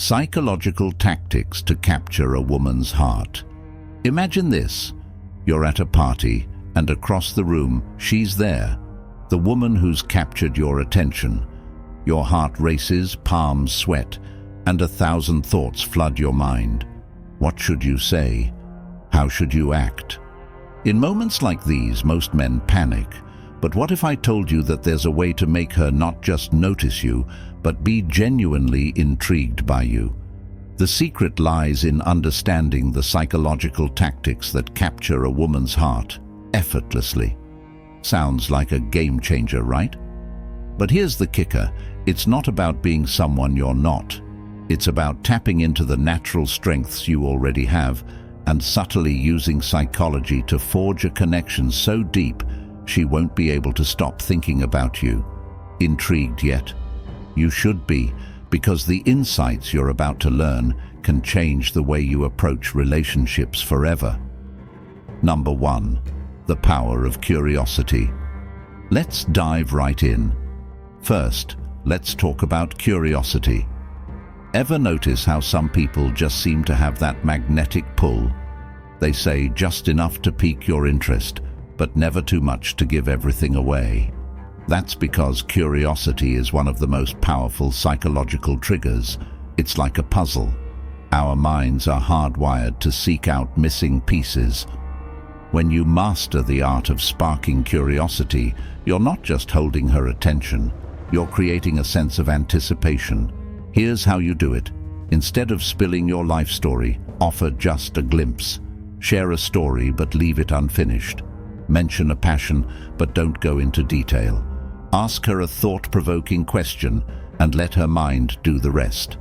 Psychological tactics to capture a woman's heart. Imagine this. You're at a party, and across the room, she's there, the woman who's captured your attention. Your heart races, palms sweat, and 1,000 thoughts flood your mind. What should you say? How should you act? In moments like these, most men panic. But what if I told you that there's a way to make her not just notice you, but be genuinely intrigued by you? The secret lies in understanding the psychological tactics that capture a woman's heart effortlessly. Sounds like a game changer, right? But here's the kicker. It's not about being someone you're not. It's about tapping into the natural strengths you already have and subtly using psychology to forge a connection so deep she won't be able to stop thinking about you. Intrigued yet? You should be, because the insights you're about to learn can change the way you approach relationships forever. Number 1. The power of curiosity. Let's dive right in. First, let's talk about curiosity. Ever notice how some people just seem to have that magnetic pull? They say just enough to pique your interest, but never too much to give everything away. That's because curiosity is one of the most powerful psychological triggers. It's like a puzzle. Our minds are hardwired to seek out missing pieces. When you master the art of sparking curiosity, you're not just holding her attention, you're creating a sense of anticipation. Here's how you do it. Instead of spilling your life story, offer just a glimpse. Share a story but leave it unfinished. Mention a passion, but don't go into detail. Ask her a thought-provoking question and let her mind do the rest.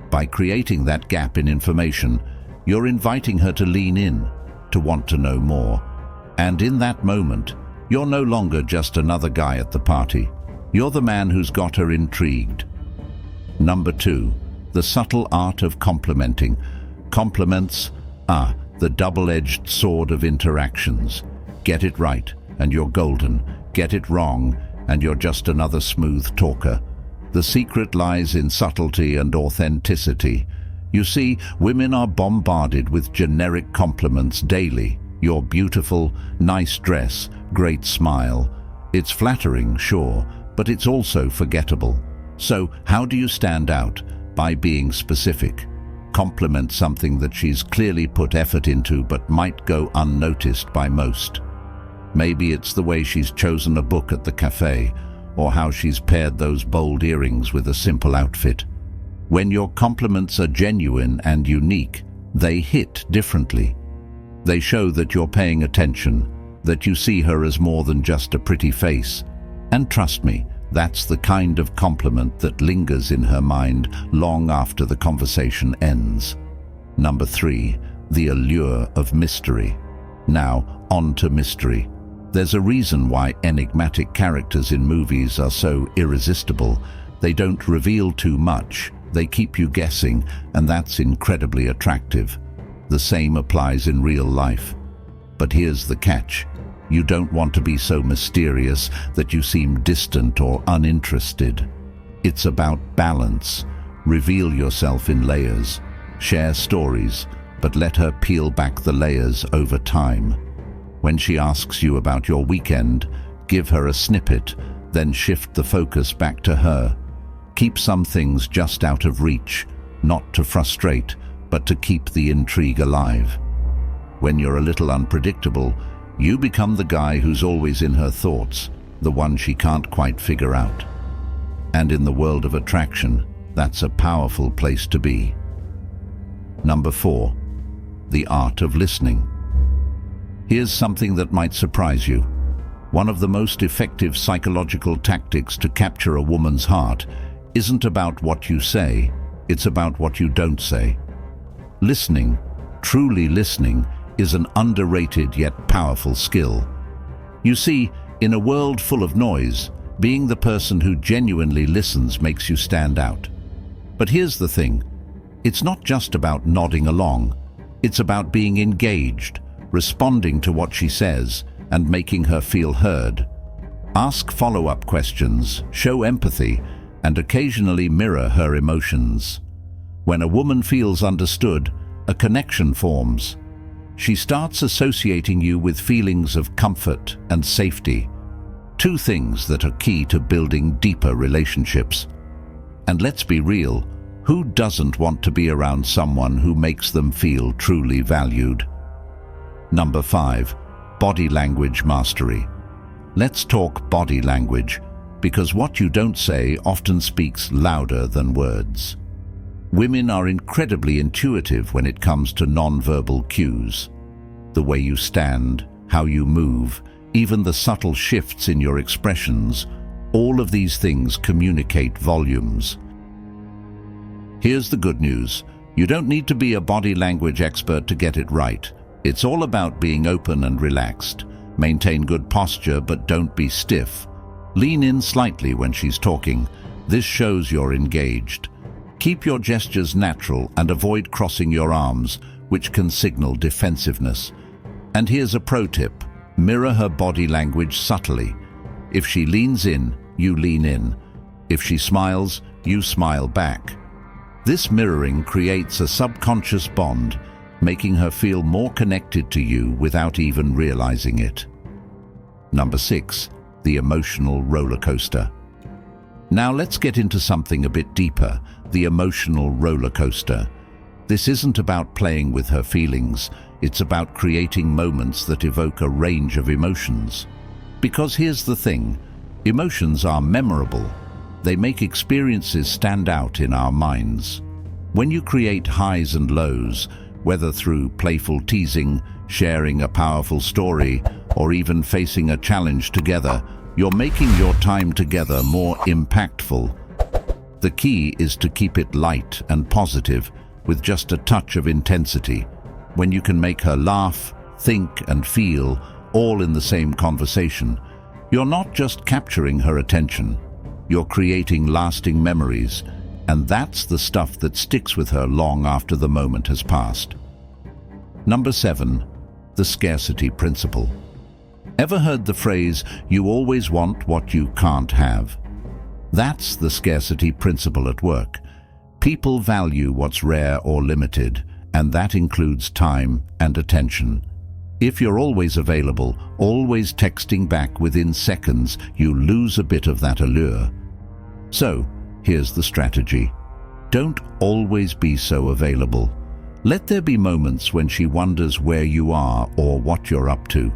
By creating that gap in information, you're inviting her to lean in, to want to know more. And in that moment, you're no longer just another guy at the party. You're the man who's got her intrigued. Number 2. The subtle art of complimenting. Compliments are the double-edged sword of interactions. Get it right, and you're golden. Get it wrong, and you're just another smooth talker. The secret lies in subtlety and authenticity. You see, women are bombarded with generic compliments daily. You're beautiful, nice dress, great smile. It's flattering, sure, but it's also forgettable. So, how do you stand out? By being specific. Compliment something that she's clearly put effort into but might go unnoticed by most. Maybe it's the way she's chosen a book at the cafe, or how she's paired those bold earrings with a simple outfit. When your compliments are genuine and unique, they hit differently. They show that you're paying attention, that you see her as more than just a pretty face. And trust me, that's the kind of compliment that lingers in her mind long after the conversation ends. Number 3, the allure of mystery. Now, on to mystery. There's a reason why enigmatic characters in movies are so irresistible. They don't reveal too much, they keep you guessing, and that's incredibly attractive. The same applies in real life. But here's the catch. You don't want to be so mysterious that you seem distant or uninterested. It's about balance. Reveal yourself in layers. Share stories, but let her peel back the layers over time. When she asks you about your weekend, give her a snippet, then shift the focus back to her. Keep some things just out of reach, not to frustrate, but to keep the intrigue alive. When you're a little unpredictable, you become the guy who's always in her thoughts, the one she can't quite figure out. And in the world of attraction, that's a powerful place to be. Number 4. The art of listening. Here's something that might surprise you. One of the most effective psychological tactics to capture a woman's heart isn't about what you say, it's about what you don't say. Listening, truly listening, is an underrated yet powerful skill. You see, in a world full of noise, being the person who genuinely listens makes you stand out. But here's the thing. It's not just about nodding along. It's about being engaged, responding to what she says, and making her feel heard. Ask follow-up questions, show empathy, and occasionally mirror her emotions. When a woman feels understood, a connection forms. She starts associating you with feelings of comfort and safety, two things that are key to building deeper relationships. And let's be real, who doesn't want to be around someone who makes them feel truly valued? Number 5. Body language mastery. Let's talk body language, because what you don't say often speaks louder than words. Women are incredibly intuitive when it comes to non-verbal cues. The way you stand, how you move, even the subtle shifts in your expressions, all of these things communicate volumes. Here's the good news. You don't need to be a body language expert to get it right. It's all about being open and relaxed. Maintain good posture, but don't be stiff. Lean in slightly when she's talking. This shows you're engaged. Keep your gestures natural and avoid crossing your arms, which can signal defensiveness. And here's a pro tip. Mirror her body language subtly. If she leans in, you lean in. If she smiles, you smile back. This mirroring creates a subconscious bond, making her feel more connected to you without even realizing it. Number 6. The emotional roller coaster. Now let's get into something a bit deeper, the emotional roller coaster. This isn't about playing with her feelings, it's about creating moments that evoke a range of emotions. Because here's the thing, emotions are memorable. They make experiences stand out in our minds. When you create highs and lows, whether through playful teasing, sharing a powerful story, or even facing a challenge together, you're making your time together more impactful. The key is to keep it light and positive, with just a touch of intensity. When you can make her laugh, think, and feel, all in the same conversation, you're not just capturing her attention, you're creating lasting memories, and that's the stuff that sticks with her long after the moment has passed. Number 7. The Scarcity Principle. Ever heard the phrase, "You always want what you can't have"? That's the scarcity principle at work. People value what's rare or limited, and that includes time and attention. If you're always available, always texting back within seconds, you lose a bit of that allure. So, here's the strategy. Don't always be so available. Let there be moments when she wonders where you are or what you're up to.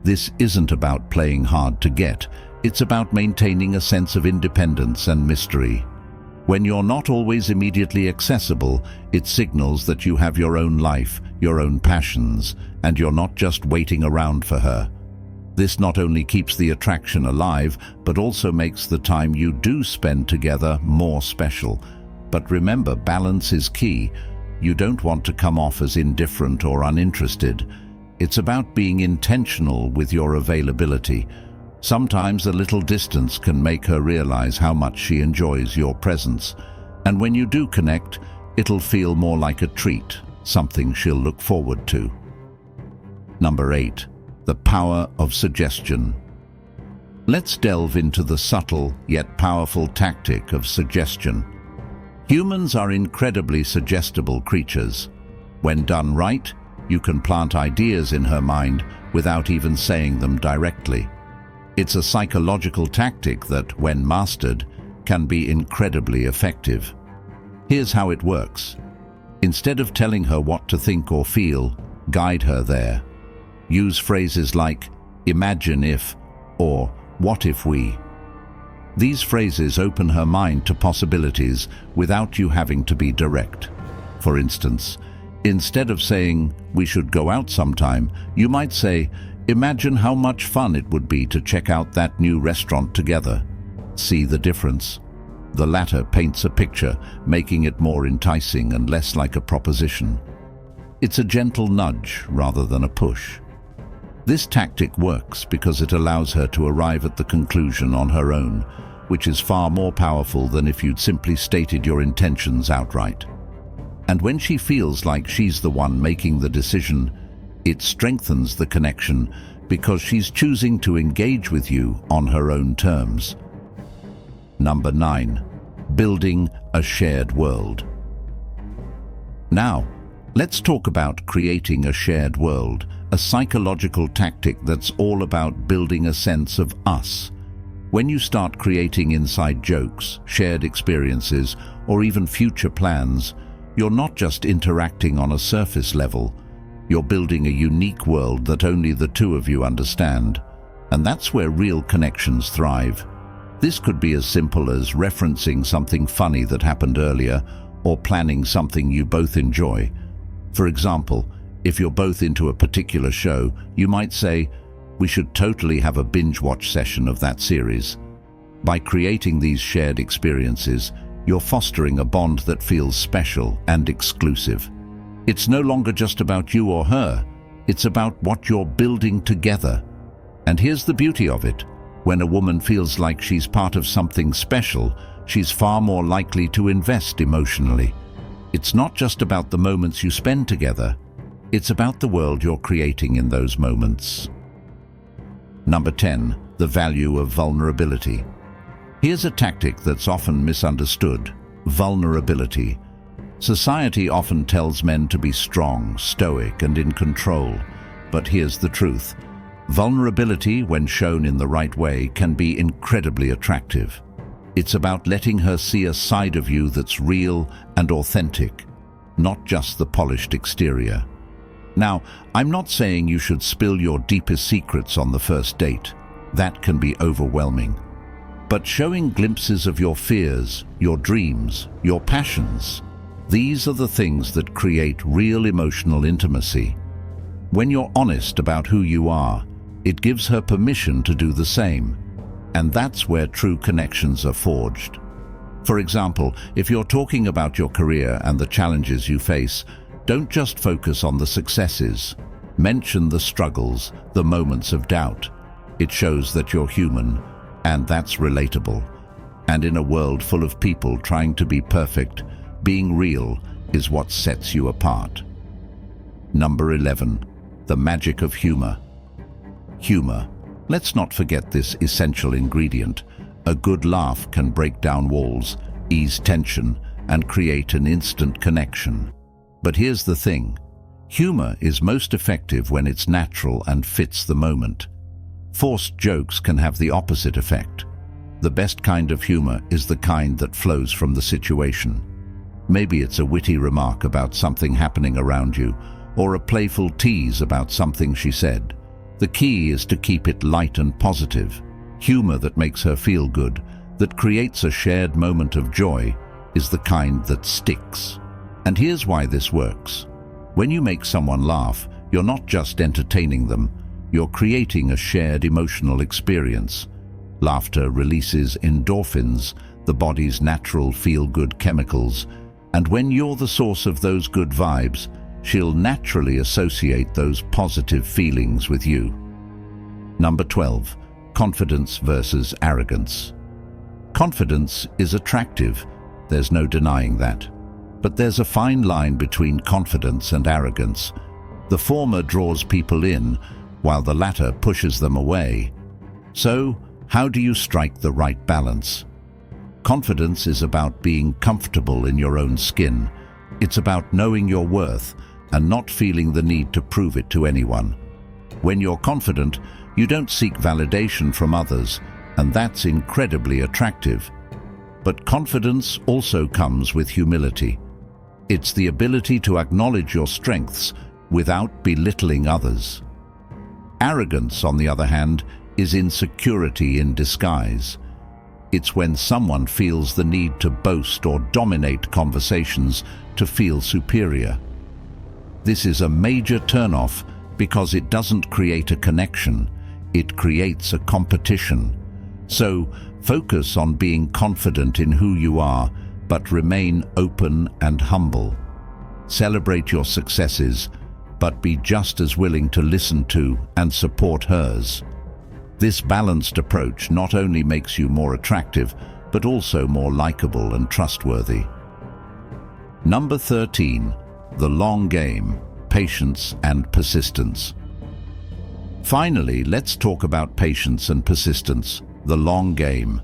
This isn't about playing hard to get. It's about maintaining a sense of independence and mystery. When you're not always immediately accessible, it signals that you have your own life, your own passions, and you're not just waiting around for her. This not only keeps the attraction alive, but also makes the time you do spend together more special. But remember, balance is key. You don't want to come off as indifferent or uninterested. It's about being intentional with your availability. Sometimes a little distance can make her realize how much she enjoys your presence. And when you do connect, it'll feel more like a treat, something she'll look forward to. Number 8. The power of suggestion. Let's delve into the subtle yet powerful tactic of suggestion. Humans are incredibly suggestible creatures. When done right, you can plant ideas in her mind without even saying them directly. It's a psychological tactic that, when mastered, can be incredibly effective. Here's how it works. Instead of telling her what to think or feel, guide her there. Use phrases like, "imagine if," or "what if we." These phrases open her mind to possibilities without you having to be direct. For instance, instead of saying, "we should go out sometime," you might say, "imagine how much fun it would be to check out that new restaurant together." See the difference? The latter paints a picture, making it more enticing and less like a proposition. It's a gentle nudge rather than a push. This tactic works because it allows her to arrive at the conclusion on her own, which is far more powerful than if you'd simply stated your intentions outright. And when she feels like she's the one making the decision, it strengthens the connection because she's choosing to engage with you on her own terms. Number 9. Building a shared world. Now, let's talk about creating a shared world, a psychological tactic that's all about building a sense of us. When you start creating inside jokes, shared experiences, or even future plans, you're not just interacting on a surface level. You're building a unique world that only the two of you understand. And that's where real connections thrive. This could be as simple as referencing something funny that happened earlier, or planning something you both enjoy. For example, if you're both into a particular show, you might say, "We should totally have a binge-watch session of that series." By creating these shared experiences, you're fostering a bond that feels special and exclusive. It's no longer just about you or her, it's about what you're building together. And here's the beauty of it. When a woman feels like she's part of something special, she's far more likely to invest emotionally. It's not just about the moments you spend together, it's about the world you're creating in those moments. Number 10, the value of vulnerability. Here's a tactic that's often misunderstood: vulnerability. Society often tells men to be strong, stoic, and in control. But here's the truth. Vulnerability, when shown in the right way, can be incredibly attractive. It's about letting her see a side of you that's real and authentic, not just the polished exterior. Now, I'm not saying you should spill your deepest secrets on the first date. That can be overwhelming. But showing glimpses of your fears, your dreams, your passions, these are the things that create real emotional intimacy. When you're honest about who you are, it gives her permission to do the same. And that's where true connections are forged. For example, if you're talking about your career and the challenges you face, don't just focus on the successes. Mention the struggles, the moments of doubt. It shows that you're human, and that's relatable. And in a world full of people trying to be perfect, being real is what sets you apart. Number 11, the magic of humor. Humor. Let's not forget this essential ingredient. A good laugh can break down walls, ease tension, and create an instant connection. But here's the thing. Humor is most effective when it's natural and fits the moment. Forced jokes can have the opposite effect. The best kind of humor is the kind that flows from the situation. Maybe it's a witty remark about something happening around you, or a playful tease about something she said. The key is to keep it light and positive. Humor that makes her feel good, that creates a shared moment of joy, is the kind that sticks. And here's why this works. When you make someone laugh, you're not just entertaining them, you're creating a shared emotional experience. Laughter releases endorphins, the body's natural feel-good chemicals, and when you're the source of those good vibes, she'll naturally associate those positive feelings with you. Number 12, confidence versus arrogance. Confidence is attractive, there's no denying that. But there's a fine line between confidence and arrogance. The former draws people in, while the latter pushes them away. So, how do you strike the right balance? Confidence is about being comfortable in your own skin. It's about knowing your worth and not feeling the need to prove it to anyone. When you're confident, you don't seek validation from others, and that's incredibly attractive. But confidence also comes with humility. It's the ability to acknowledge your strengths without belittling others. Arrogance, on the other hand, is insecurity in disguise. It's when someone feels the need to boast or dominate conversations to feel superior. This is a major turn-off because it doesn't create a connection, it creates a competition. So, focus on being confident in who you are, but remain open and humble. Celebrate your successes, but be just as willing to listen to and support hers. This balanced approach not only makes you more attractive, but also more likable and trustworthy. Number 13, the long game, patience and persistence. Finally, let's talk about patience and persistence, the long game.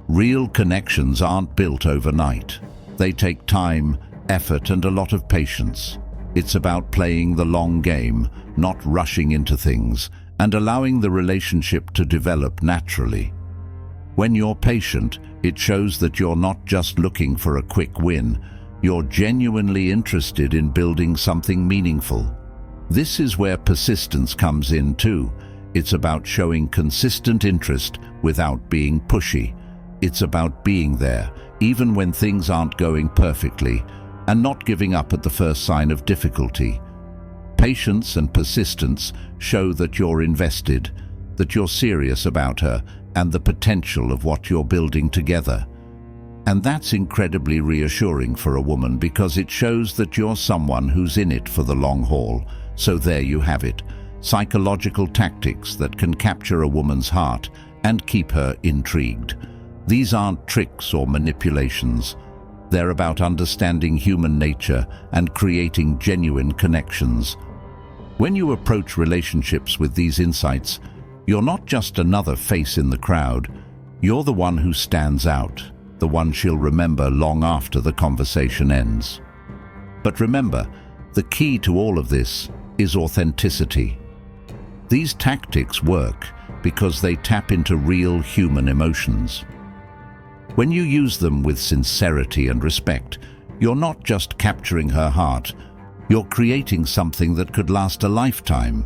Real connections aren't built overnight. They take time, effort, and a lot of patience. It's about playing the long game, not rushing into things, and allowing the relationship to develop naturally. When you're patient, it shows that you're not just looking for a quick win, you're genuinely interested in building something meaningful. This is where persistence comes in too. It's about showing consistent interest without being pushy. It's about being there, even when things aren't going perfectly, and not giving up at the first sign of difficulty. Patience and persistence show that you're invested, that you're serious about her, and the potential of what you're building together. And that's incredibly reassuring for a woman because it shows that you're someone who's in it for the long haul. So there you have it, psychological tactics that can capture a woman's heart and keep her intrigued. These aren't tricks or manipulations. They're about understanding human nature and creating genuine connections. When you approach relationships with these insights, you're not just another face in the crowd. You're the one who stands out, the one she'll remember long after the conversation ends. But remember, the key to all of this is authenticity. These tactics work because they tap into real human emotions. When you use them with sincerity and respect, you're not just capturing her heart, you're creating something that could last a lifetime.